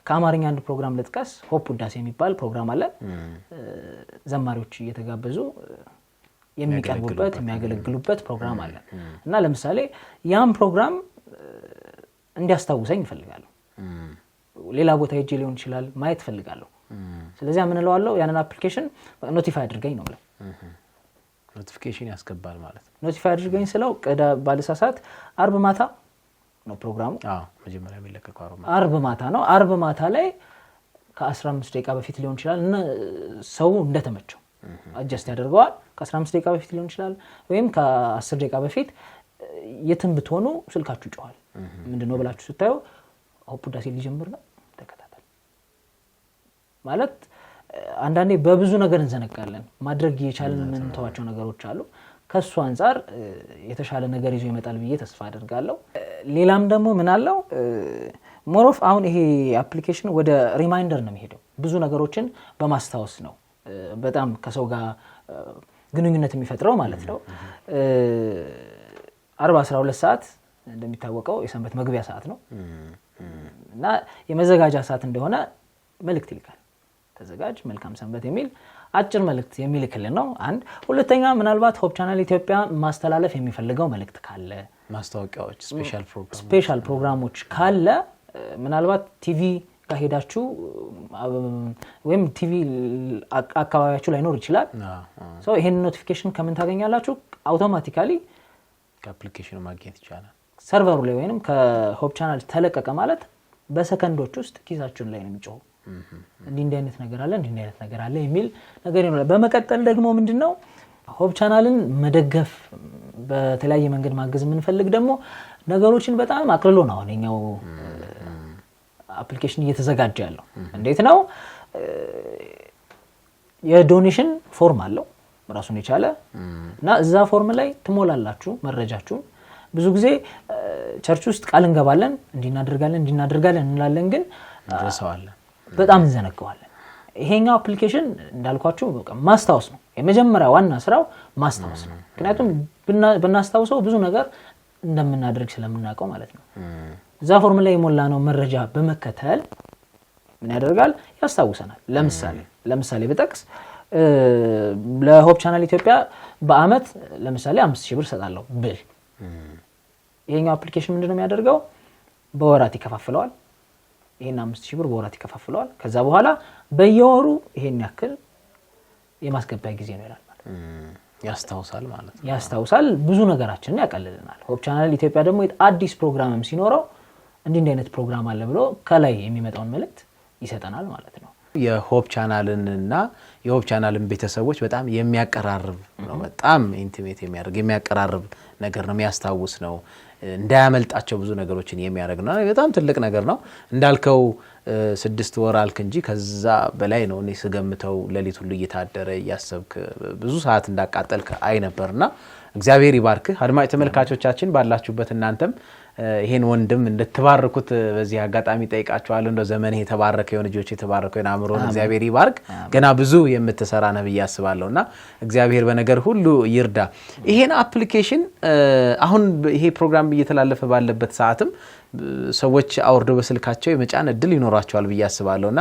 ከአማርኛ አንድ ፕሮግራም ልጥቀስ። ሆፕ ውዳሴ የሚባል ፕሮግራም አለ። ዘማሪዎች እየተጋበዙ የሚቀርቡበት የሚያገለግሉበት ፕሮግራም አለ እና ለምሳሌ ያን ፕሮግራም እንዲያስታውሰኝ እፈልጋለሁ። ሌላ ቦታ ሄጄ ሊሆን ይችላል ማየት እፈልጋለሁ። ስለዚህ ምን እለዋለሁ? ያንን አፕሊኬሽን ኖቲፋይ አድርገኝ ነው ብለው ኖቲፊኬሽን ያስገባል ማለት ነው። ኖቲፋይ አድርገኝ ስለው ባለሳሳት አርብ ማታ ነው ፕሮግራሙ። መጀመሪያ የሚለቀቀው አርብ ማታ ነው። አርብ ማታ ላይ ከ15 ደቂቃ በፊት ሊሆን ይችላል እና ሰው እንደተመቸው አጀስት ያደርገዋል። ከ15 ደቂቃ በፊት ሊሆን ይችላል ወይም ከ10 ደቂቃ በፊት የትም ብትሆኑ ስልካችሁ ይጮሃል። ምንድነው ብላችሁ ስታዩ ሆፕ ውዳሴ ሊጀምር ነው ተከታተል ማለት። አንዳንዴ በብዙ ነገር እንዘነጋለን። ማድረግ የቻለን ምን ተዋቸው ነገሮች አሉ። ከሱ አንፃር የተሻለ ነገር ይዞ ይመጣል ብዬ ተስፋ አደርጋለሁ። ሌላም ደግሞ ምን አለው ሞሮፍ አሁን ይሄ አፕሊኬሽን ወደ ሪማይንደር ነው የሚሄደው። ብዙ ነገሮችን በማስታወስ ነው በጣም ከሰው ጋር ግንኙነት የሚፈጥረው ማለት ነው። 12 ሰዓት እንደሚታወቀው የሰንበት መግቢያ ሰዓት ነው እና የመዘጋጃ ሰዓት እንደሆነ መልእክት ይልካል። ተዘጋጅ መልካም ሰንበት የሚል አጭር መልእክት የሚልክልን ነው። አንድ ሁለተኛ ምናልባት ሆፕ ቻናል ኢትዮጵያ ማስተላለፍ የሚፈልገው መልእክት ካለ ማስታወቂያዎች፣ ስፔሻል ፕሮግራሞች ካለ ምናልባት ቲቪ ጋር ሄዳችሁ ወይም ቲቪ አካባቢያችሁ ላይ ኖር ይችላል። ሶ ይሄን ኖቲፊኬሽን ከምን ታገኛላችሁ? አውቶማቲካሊ ከአፕሊኬሽኑ ማግኘት ይቻላል። ሰርቨሩ ላይ ወይንም ከሆፕ ቻናል ተለቀቀ ማለት በሰከንዶች ውስጥ ኪሳችሁን ላይ ነው የሚጮው። እንዲህ አይነት ነገር አለ፣ እንዲህ አይነት ነገር አለ የሚል ነገር ይኖራል። በመቀጠል ደግሞ ምንድነው ሆፕ ቻናልን መደገፍ በተለያየ መንገድ ማገዝ የምንፈልግ ደግሞ ነገሮችን በጣም አቅልሎ ነው አሁንኛው አፕሊኬሽን እየተዘጋጀ ያለው። እንዴት ነው? የዶኔሽን ፎርም አለው ራሱን የቻለ እና እዛ ፎርም ላይ ትሞላላችሁ መረጃችሁን። ብዙ ጊዜ ቸርች ውስጥ ቃል እንገባለን እንዲናደርጋለን እንላለን፣ ግን በጣም እንዘነጋዋለን። ይሄኛው አፕሊኬሽን እንዳልኳችሁ በቃ ማስታወስ ነው። የመጀመሪያ ዋና ስራው ማስታወስ ነው። ምክንያቱም ብናስታውሰው ብዙ ነገር እንደምናደርግ ስለምናውቀው ማለት ነው። እዛ ፎርም ላይ የሞላነው መረጃ በመከተል ምን ያደርጋል? ያስታውሰናል። ለምሳሌ በጠቅስ ለሆፕ ቻናል ኢትዮጵያ በአመት ለምሳሌ 5000 ብር ሰጣለሁ ብል ይሄኛው አፕሊኬሽን ምንድነው የሚያደርገው? በወራት ይከፋፍለዋል። ይሄን 5000 ብር በወራት ይከፋፍለዋል። ከዛ በኋላ በየወሩ ይሄን ያክል የማስገቢያ ጊዜ ነው ይላል ማለት ያስታውሳል ማለት ነው። ያስታውሳል። ብዙ ነገራችንን ያቀልልናል። ሆፕ ቻናል ኢትዮጵያ ደግሞ አዲስ ፕሮግራምም ሲኖረው እንዲህ አይነት ፕሮግራም አለ ብሎ ከላይ የሚመጣውን መልእክት ይሰጠናል ማለት ነው። የሆፕ ቻናልንና የሆፕ ቻናልን ቤተሰቦች በጣም የሚያቀራርብ ነው። በጣም ኢንቲሜት የሚያቀራርብ ነገር ነው፣ የሚያስታውስ ነው። እንዳያመልጣቸው ብዙ ነገሮችን የሚያደርግ ነው። በጣም ትልቅ ነገር ነው። እንዳልከው 6 ወር አልክ እንጂ ከዛ በላይ ነው። እኔ ስገምተው ሌሊት ሁሉ እየታደረ እያሰብክ ብዙ ሰዓት እንዳቃጠልክ አይ ነበርና እግዚአብሔር ይባርክህ። አድማጭ ተመልካቾቻችን ባላችሁበት እናንተም ይሄን ወንድም እንድትባርኩት በዚህ አጋጣሚ ጠይቃችኋለሁ። እንደው ዘመንህ የተባረከ የሆነ ልጆች የተባረከ የሆነ አእምሮን እግዚአብሔር ይባርክ። ገና ብዙ የምትሰራ ነብይ ያስባለውና እግዚአብሔር በነገር ሁሉ ይርዳ። ይሄን አፕሊኬሽን አሁን ይሄ ፕሮግራም እየተላለፈ ባለበት ሰዓትም ሰዎች አውርደው በስልካቸው የመጫን እድል ይኖራቸዋል ብዬ አስባለሁና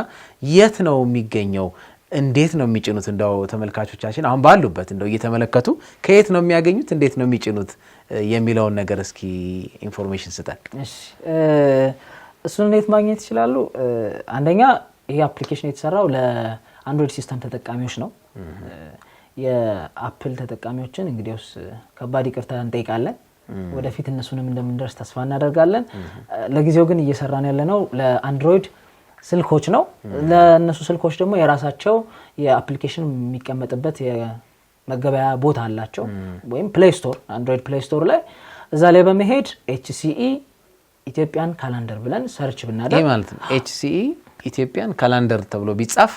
የት ነው የሚገኘው? እንዴት ነው የሚጭኑት? እንደው ተመልካቾቻችን አሁን ባሉበት እንደው እየተመለከቱ ከየት ነው የሚያገኙት፣ እንዴት ነው የሚጭኑት የሚለውን ነገር እስኪ ኢንፎርሜሽን ስጠን። እሺ እሱን እንዴት ማግኘት ይችላሉ? አንደኛ ይሄ አፕሊኬሽን የተሰራው አንድሮይድ ሲስተም ተጠቃሚዎች ነው። የአፕል ተጠቃሚዎችን እንግዲያውስ ከባድ ይቅርታ እንጠይቃለን። ወደፊት እነሱንም እንደምንደርስ ተስፋ እናደርጋለን። ለጊዜው ግን እየሰራን ያለነው ለአንድሮይድ ስልኮች ነው። ለነሱ ስልኮች ደግሞ የራሳቸው የአፕሊኬሽን የሚቀመጥበት የመገበያ ቦታ አላቸው ወይም ፕሌይ ስቶር፣ አንድሮይድ ፕሌይ ስቶር ላይ እዛ ላይ በመሄድ HCE ኢትዮጵያን ካላንደር ብለን ሰርች ብናደርግ ማለት ነው HCE ኢትዮጵያን ካላንደር ተብሎ ቢጻፍ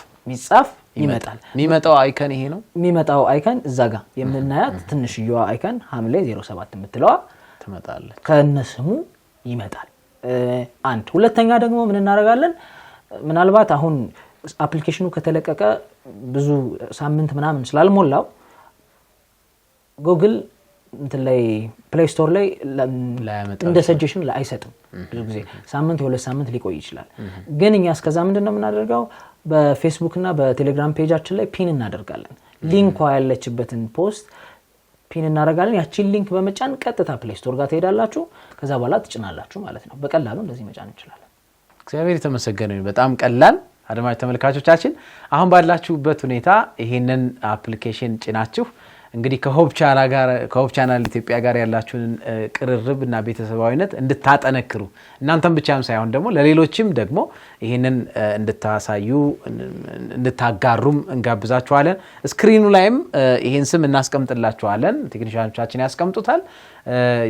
ይመጣል። የሚመጣው አይከን ይሄ ነው። የሚመጣው አይከን እዛ ጋር የምናያት ትንሽዬዋ አይከን ሐምሌ 07 የምትለዋ ትመጣለች። ከነስሙ ይመጣል። አንድ ሁለተኛ ደግሞ ምን እናደርጋለን? ምናልባት አሁን አፕሊኬሽኑ ከተለቀቀ ብዙ ሳምንት ምናምን ስላልሞላው ጉግል እንትን ላይ ፕሌይ ስቶር ላይ እንደ ሰጀሽን አይሰጥም። ብዙ ጊዜ ሳምንት የሁለት ሳምንት ሊቆይ ይችላል። ግን እኛ እስከዛ ምንድነው የምናደርገው? በፌስቡክ እና በቴሌግራም ፔጃችን ላይ ፒን እናደርጋለን። ሊንኳ ያለችበትን ፖስት ፒን እናደርጋለን። ያቺን ሊንክ በመጫን ቀጥታ ፕሌይ ስቶር ጋር ትሄዳላችሁ። ከዛ በኋላ ትጭናላችሁ ማለት ነው። በቀላሉ እንደዚህ መጫን እንችላለን። እግዚአብሔር የተመሰገነ ይሁን። በጣም ቀላል። አድማጭ ተመልካቾቻችን አሁን ባላችሁበት ሁኔታ ይሄንን አፕሊኬሽን ጭናችሁ እንግዲህ ከሆፕ ቻናል ኢትዮጵያ ጋር ያላችሁን ቅርርብና ቤተሰባዊነት እንድታጠነክሩ እናንተም ብቻም ሳይሆን ደግሞ ለሌሎችም ደግሞ ይሄንን እንድታሳዩ እንድታጋሩም እንጋብዛችኋለን። ስክሪኑ ላይም ይሄን ስም እናስቀምጥላችኋለን። ቴክኒሻኖቻችን ያስቀምጡታል።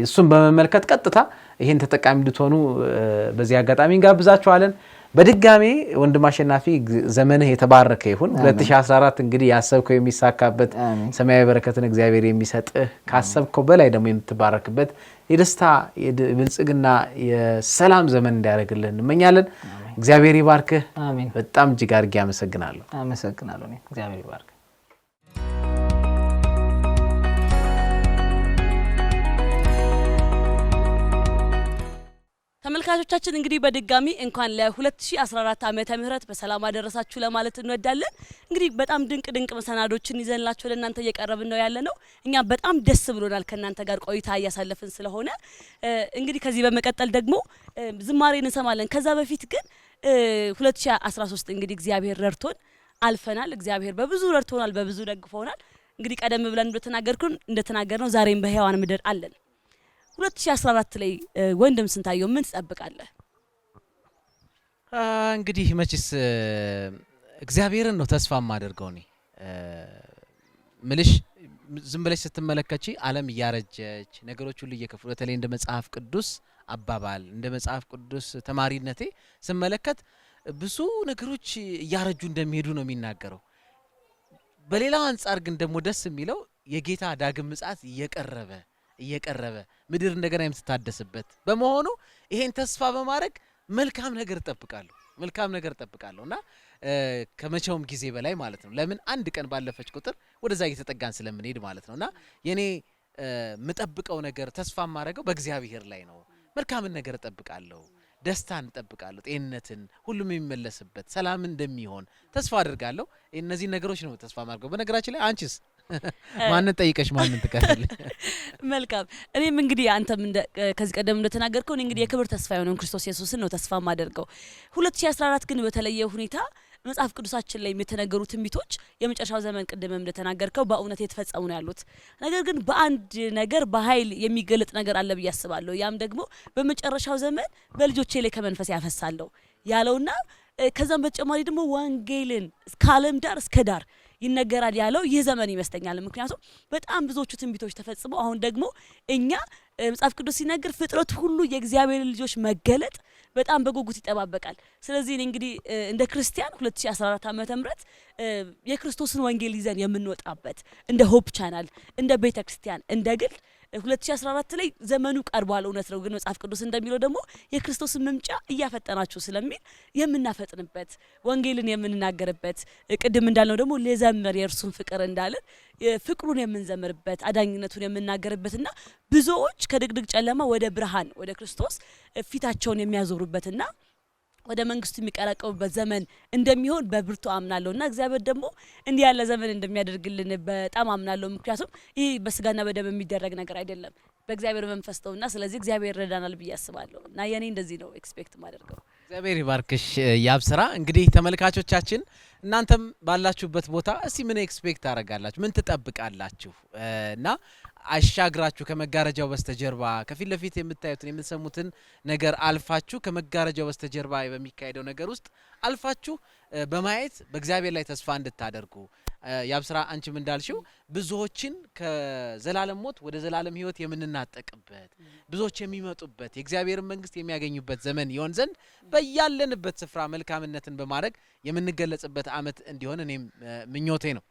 እሱን በመመልከት ቀጥታ ይሄን ተጠቃሚ እንድትሆኑ በዚህ አጋጣሚ እንጋብዛችኋለን። በድጋሚ ወንድም አሸናፊ ዘመንህ የተባረከ ይሁን። 2014 እንግዲህ ያሰብከው የሚሳካበት ሰማያዊ በረከትን እግዚአብሔር የሚሰጥህ ካሰብከው በላይ ደግሞ የምትባረክበት የደስታ የብልጽግና የሰላም ዘመን እንዲያደርግልህ እንመኛለን። እግዚአብሔር ይባርክህ። አሜን። በጣም እጅግ አድርጌ አመሰግናለሁ። አመሰግናለሁ። እግዚአብሔር ይባርክ። ተመልካቾቻችን እንግዲህ በድጋሚ እንኳን ለ2014 ዓመተ ምህረት በሰላም አደረሳችሁ ለማለት እንወዳለን። እንግዲህ በጣም ድንቅ መሰናዶችን ይዘንላችሁ ለእናንተ እየቀረብን ነው ያለነው። እኛ በጣም ደስ ብሎናል ከእናንተ ጋር ቆይታ እያሳለፍን ስለሆነ እንግዲህ ከዚህ በመቀጠል ደግሞ ዝማሬ እንሰማለን። ከዛ በፊት ግን 2013 እንግዲህ እግዚአብሔር ረድቶን አልፈናል። እግዚአብሔር በብዙ ረድቶናል፣ በብዙ ደግፎናል። እንግዲህ ቀደም ብለን እንደተናገርነው ዛሬም በሕያዋን ምድር አለን። 2014 ላይ ወንድም ስንታየው ምን ትጠብቃለህ? እንግዲህ መቼስ እግዚአብሔርን ነው ተስፋ ማደርገው እኔ ምልሽ ዝም ብለሽ ስትመለከቺ ዓለም እያረጀች ነገሮች ሁሉ እየከፉ በተለይ እንደ መጽሐፍ ቅዱስ አባባል እንደ መጽሐፍ ቅዱስ ተማሪነቴ ስመለከት ብዙ ነገሮች እያረጁ እንደሚሄዱ ነው የሚናገረው። በሌላው አንጻር ግን ደግሞ ደስ የሚለው የጌታ ዳግም ምጽአት እየቀረበ ምድር እንደገና የምትታደስበት በመሆኑ ይሄን ተስፋ በማድረግ መልካም ነገር እጠብቃለሁና ከመቼውም ጊዜ በላይ ማለት ነው። ለምን አንድ ቀን ባለፈች ቁጥር ወደዛ እየተጠጋን ስለምንሄድ ማለት ነውና የኔ ምጠብቀው ነገር ተስፋ ማድረገው በእግዚአብሔር ላይ ነው። መልካምን ነገር እጠብቃለሁ፣ ደስታን እጠብቃለሁ፣ ጤንነትን፣ ሁሉም የሚመለስበት ሰላም እንደሚሆን ተስፋ አድርጋለሁ። እነዚህ ነገሮች ነው ተስፋ ማድረገው። በነገራችን ላይ አንቺስ ማንን ጠይቀሽ ማንን ትቀርልኝ? መልካም። እኔም እንግዲህ አንተም ከዚህ ቀደም እንደተናገርከው እንግዲህ የክብር ተስፋ የሆነውን ክርስቶስ ኢየሱስን ነው ተስፋ ማደርገው። 2014 ግን በተለየ ሁኔታ መጽሐፍ ቅዱሳችን ላይ የተነገሩ ትንቢቶች የመጨረሻው ዘመን ቅድምም እንደተናገርከው በእውነት የተፈጸሙ ነው ያሉት። ነገር ግን በአንድ ነገር በኃይል የሚገለጥ ነገር አለ ብዬ አስባለሁ። ያም ደግሞ በመጨረሻው ዘመን በልጆቼ ላይ ከመንፈስ ያፈሳለሁ ያለውና ከዛም በተጨማሪ ደግሞ ወንጌልን ከዓለም ዳር እስከ ዳር ይነገራል ያለው ይህ ዘመን ይመስለኛል። ምክንያቱም በጣም ብዙዎቹ ትንቢቶች ተፈጽመው አሁን ደግሞ እኛ መጽሐፍ ቅዱስ ሲነገር ፍጥረት ሁሉ የእግዚአብሔር ልጆች መገለጥ በጣም በጉጉት ይጠባበቃል። ስለዚህ እንግዲህ እንደ ክርስቲያን 2014 ዓመተ ምህረት የክርስቶስን ወንጌል ይዘን የምንወጣበት እንደ ሆፕ ቻናል እንደ ቤተክርስቲያን እንደ ግል 2014 ላይ ዘመኑ ቀርቧል። እውነት ነው። ግን መጽሐፍ ቅዱስ እንደሚለው ደግሞ የክርስቶስን መምጫ እያፈጠናችሁ ስለሚል የምናፈጥንበት ወንጌልን የምንናገርበት ቅድም እንዳልነው ደግሞ ለዘመር የእርሱን ፍቅር እንዳለን ፍቅሩን የምንዘምርበት አዳኝነቱን የምንናገርበትና ብዙዎች ከድቅድቅ ጨለማ ወደ ብርሃን ወደ ክርስቶስ ፊታቸውን የሚያዞሩበትና ወደ መንግስቱ የሚቀላቀሉበት ዘመን እንደሚሆን በብርቱ አምናለሁና እግዚአብሔር ደግሞ እንዲህ ያለ ዘመን እንደሚያደርግልን በጣም አምናለሁ። ምክንያቱም ይህ በስጋና በደም የሚደረግ ነገር አይደለም፣ በእግዚአብሔር መንፈስ ነውና ስለዚህ እግዚአብሔር ይረዳናል ብዬ አስባለሁ እና የኔ እንደዚህ ነው ኤክስፔክት ማደርገው። እግዚአብሔር ይባርክሽ ያብስራ። እንግዲህ ተመልካቾቻችን እናንተም ባላችሁበት ቦታ እስቲ ምን ኤክስፔክት ታደርጋላችሁ? ምን ትጠብቃላችሁ? እና አሻግራችሁ ከመጋረጃው በስተጀርባ ከፊት ለፊት የምታዩትን የምትሰሙትን ነገር አልፋችሁ ከመጋረጃው በስተጀርባ በሚካሄደው ነገር ውስጥ አልፋችሁ በማየት በእግዚአብሔር ላይ ተስፋ እንድታደርጉ ያብስራ አንቺም እንዳልሽው ብዙዎችን ከዘላለም ሞት ወደ ዘላለም ሕይወት የምንናጠቅበት ብዙዎች የሚመጡበት የእግዚአብሔር መንግስት የሚያገኙበት ዘመን ይሆን ዘንድ በያለንበት ስፍራ መልካምነትን በማድረግ የምንገለጽበት አመት እንዲሆን እኔም ምኞቴ ነው።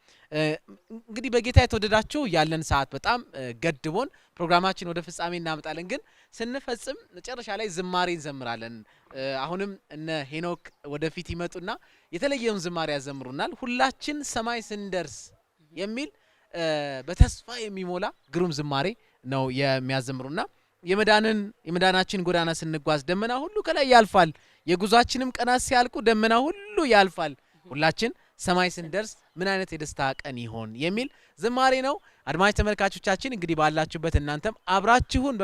እንግዲህ በጌታ የተወደዳችሁ ያለን ሰዓት በጣም ገድቦን ፕሮግራማችን ወደ ፍጻሜ እናመጣለን። ግን ስንፈጽም መጨረሻ ላይ ዝማሬ እንዘምራለን። አሁንም እነ ሄኖክ ወደፊት ይመጡና የተለየውን ዝማሬ ያዘምሩናል። ሁላችን ሰማይ ስንደርስ የሚል በተስፋ የሚሞላ ግሩም ዝማሬ ነው የሚያዘምሩና የመዳናችን ጎዳና ስንጓዝ ደመና ሁሉ ከላይ ያልፋል፣ የጉዟችንም ቀናት ሲያልቁ ደመና ሁሉ ያልፋል፣ ሁላችን ሰማይ ስንደርስ ምን አይነት የደስታ ቀን ይሆን የሚል ዝማሬ ነው። አድማጭ ተመልካቾቻችን እንግዲህ ባላችሁበት እናንተም አብራችሁን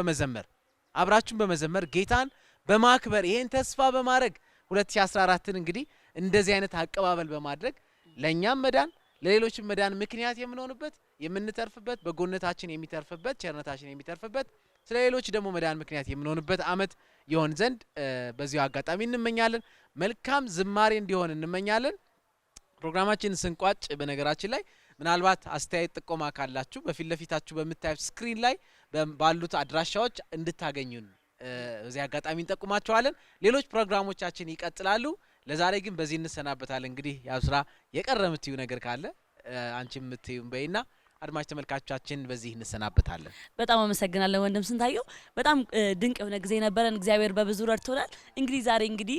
በመዘመር ጌታን በማክበር ይሄን ተስፋ በማድረግ 2014ን እንግዲህ እንደዚህ አይነት አቀባበል በማድረግ ለኛም መዳን ለሌሎችም መዳን ምክንያት የምንሆንበት የምንተርፍበት በጎነታችን የሚተርፍበት ቸርነታችን የሚተርፍበት ስለሌሎች ደግሞ መዳን ምክንያት የምንሆንበት አመት ይሆን ዘንድ በዚሁ አጋጣሚ እንመኛለን። መልካም ዝማሬ እንዲሆን እንመኛለን። ፕሮግራማችን ስንቋጭ በነገራችን ላይ ምናልባት አስተያየት ጥቆማ ካላችሁ በፊት ለፊታችሁ በምታዩት ስክሪን ላይ ባሉት አድራሻዎች እንድታገኙን በዚህ አጋጣሚ እንጠቁማችኋለን። ሌሎች ፕሮግራሞቻችን ይቀጥላሉ። ለዛሬ ግን በዚህ እንሰናበታለን። እንግዲህ ያብስራ የቀረ የምትዩ ነገር ካለ አንቺም የምትዩ በይና አድማጭ ተመልካቾቻችን በዚህ እንሰናበታለን። በጣም አመሰግናለሁ ወንድም ስንታየው። በጣም ድንቅ የሆነ ጊዜ ነበረን። እግዚአብሔር በብዙ ረድቶናል። እንግዲህ ዛሬ እንግዲህ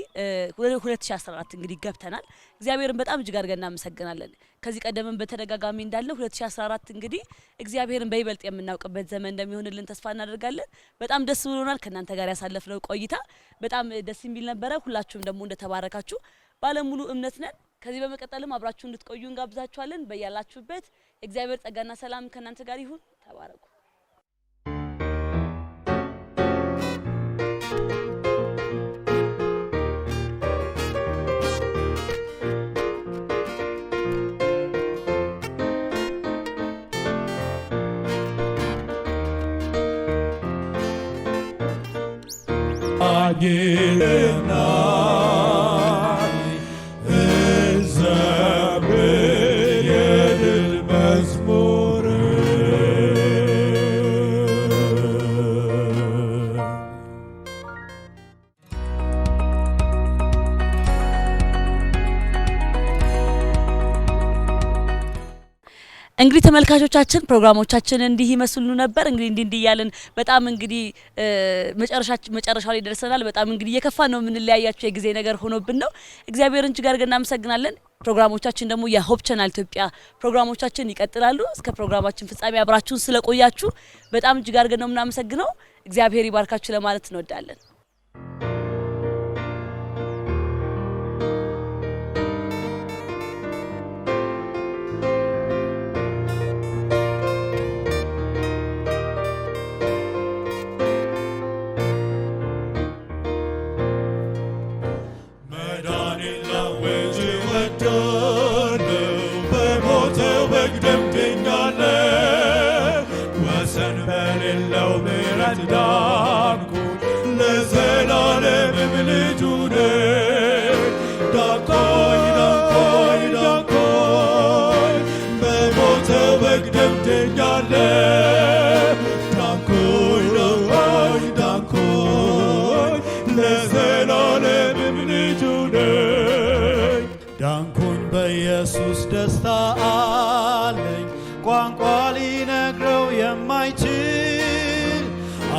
2014 እንግዲህ ገብተናል። እግዚአብሔርን በጣም እጅግ አድርገን እናመሰግናለን። ከዚህ ቀደምም በተደጋጋሚ እንዳለው 2014 እንግዲህ እግዚአብሔርን በይበልጥ የምናውቅበት ዘመን እንደሚሆንልን ተስፋ እናደርጋለን። በጣም ደስ ብሎናል። ከእናንተ ጋር ያሳለፍነው ቆይታ በጣም ደስ የሚል ነበረ። ሁላችሁም ደግሞ እንደተባረካችሁ ባለሙሉ እምነት ነን። ከዚህ በመቀጠልም አብራችሁ እንድትቆዩ እንጋብዛችኋለን። በያላችሁበት እግዚአብሔር ጸጋና ሰላም ከእናንተ ጋር ይሁን። ተባረኩ። አጌና እንግዲህ ተመልካቾቻችን ፕሮግራሞቻችን እንዲህ ይመስሉ ነበር። እንግዲህ እያልን በጣም እንግዲህ መጨረሻው ላይ ደርሰናል። በጣም እንግዲህ የከፋ ነው የምንለያያቸው የጊዜ ነገር ሆኖብን ነው። እግዚአብሔርን እጅግ አድርገን እናመሰግናለን። ፕሮግራሞቻችን ደግሞ የሆፕ ቻናል ኢትዮጵያ ፕሮግራሞቻችን ይቀጥላሉ። እስከ ፕሮግራማችን ፍጻሜ አብራችሁን ስለቆያችሁ በጣም እጅግ አድርገን ነው የምናመሰግነው። እግዚአብሔር ይባርካችሁ ለማለት እንወዳለን። ዳንኩኝ በኢየሱስ ደስታ አለኝ ቋንቋ ሊነግረው የማይችል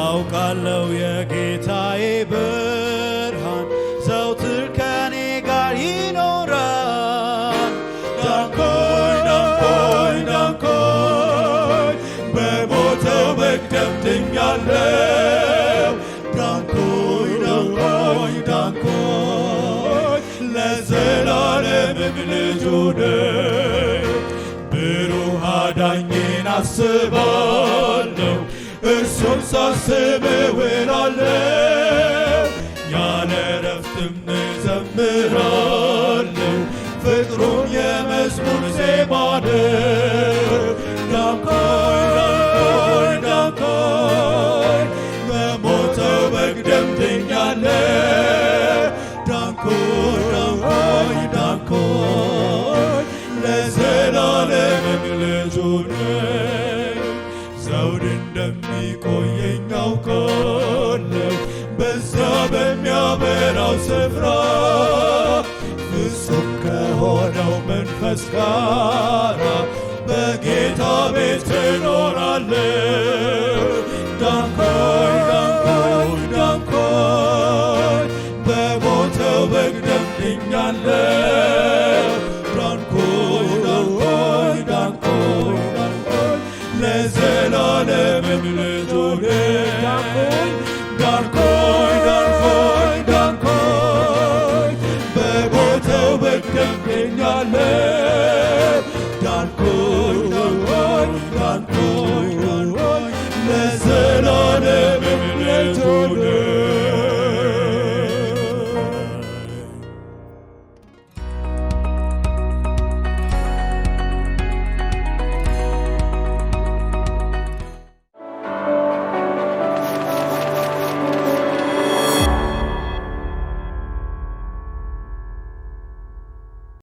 አውቃለው የጌታዬ ብርሃን ዘውትር ከኔ ጋር ይኖራል። ዳንኩኝ ዳንኩኝ ዳንኩኝ በሞተው በግ ደም ድኛለው። ዳንኩኝ ዳንኩኝ ዳንኩኝ ለዘላለምም ልጁ ነኝ። ብሩህ አዳኜን አስባለሁ እርሱን ሳስብ እውላለሁ። ያለ እረፍትም ልጁ ነኝ። ዘውድ እንደሚቆየኝ አውቃለሁ በዛ በሚያበራው ስፍራ ፍጹም ከሆነው መንፈስ ጋራ በጌታ ቤት እኖራለሁ። ዳንኩኝ ዳንኩኝ ዳንኩኝ በሞተው በግ ደም ድኛለሁ። ዳንኩኝ ዳንኩኝ ዳንኩኝ ዳንኩኝ ለዘላለምም ልጁ ነኝ። ዳንኩኝ ዳንኩኝ ዳንኩኝ በሞተው በግ ደም ድኛለሁ። ዳንኩኝ ዳንኩኝ ዳንኩኝ ለዘላለምም ልጁ